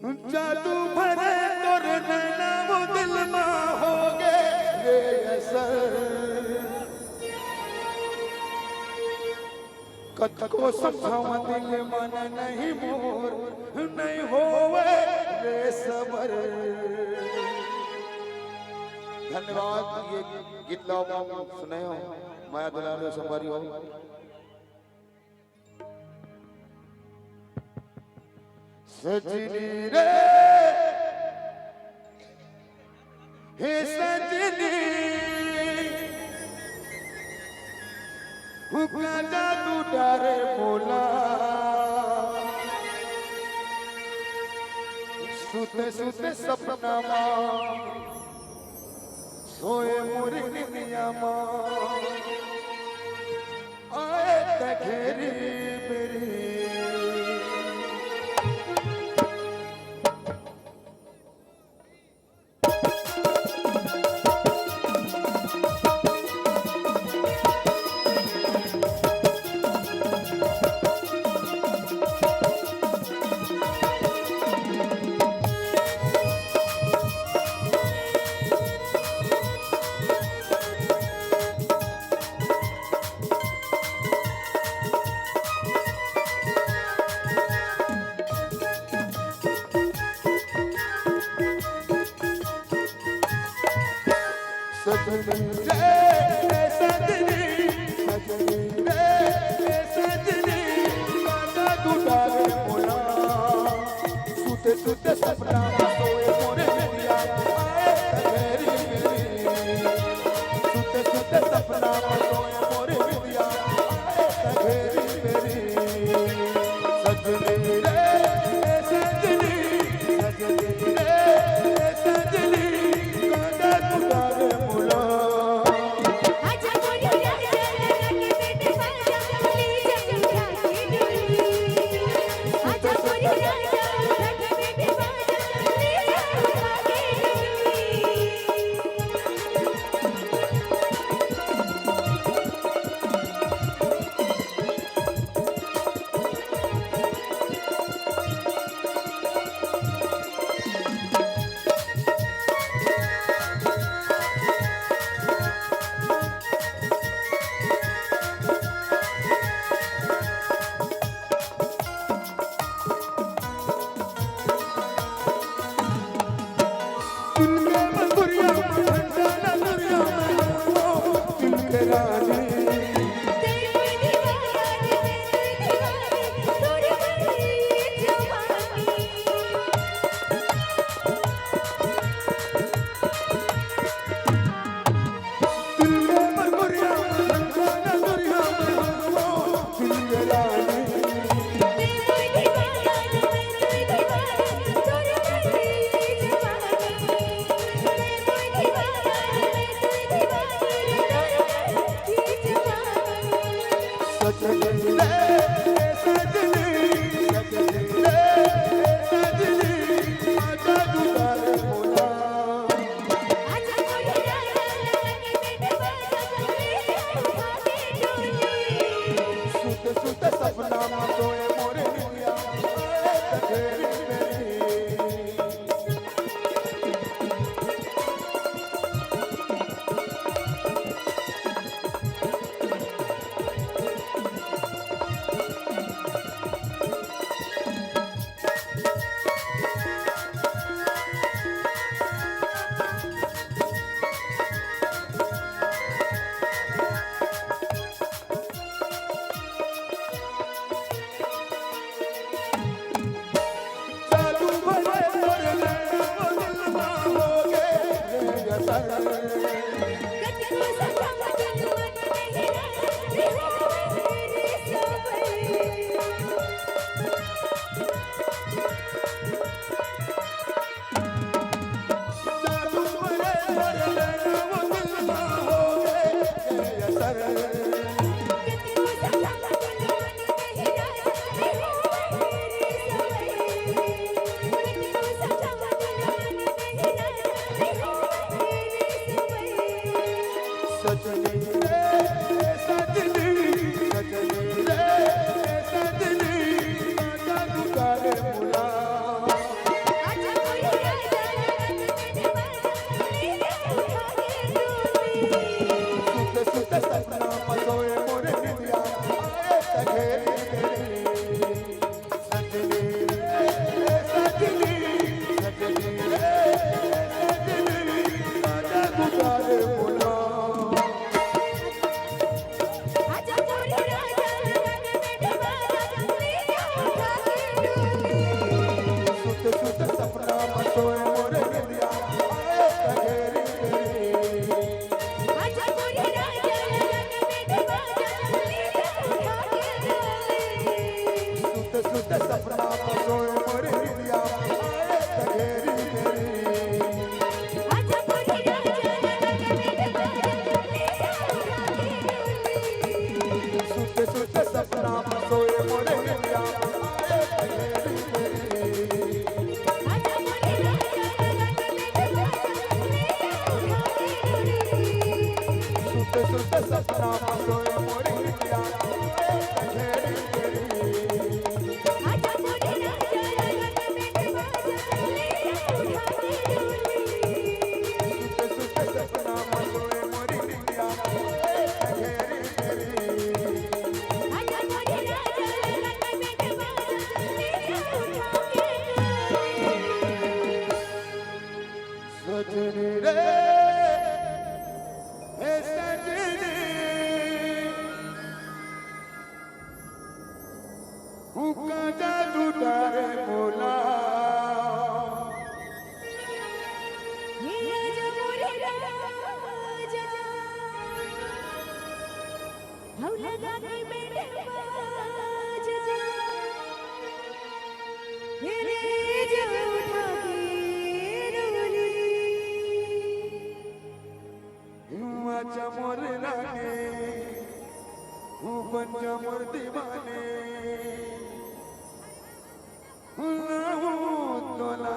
जादू भरे तोर नैना वो दिल में होगे रे असर कथ को समझावा दिल मन नहीं मोर नहीं होवे रे सबर। धन्यवाद। ये गीत लाओ सुने हो माया दुलार संवारी हो। सजनी रे हे सजनी हुक्का जादू डारे बोला सुते सुते सपना मां सोए मुर्गिया मां आए तखेरी मेरी सुते सपना सोए मोरे मिलिया आए तखेरी मेरी सुते सुते सपना सोए मोरे मिलिया आए तखेरी मेरी सजनी रे सजनी सजनी रे सजनी कांदा तुडारे मुला आजा कोई यार लगे बेटे बाजा ले जा की डोली आजा कोई यार लगे बेटे बाजा ले जा जा मोर रानी बन जा मोर दीवाने तोला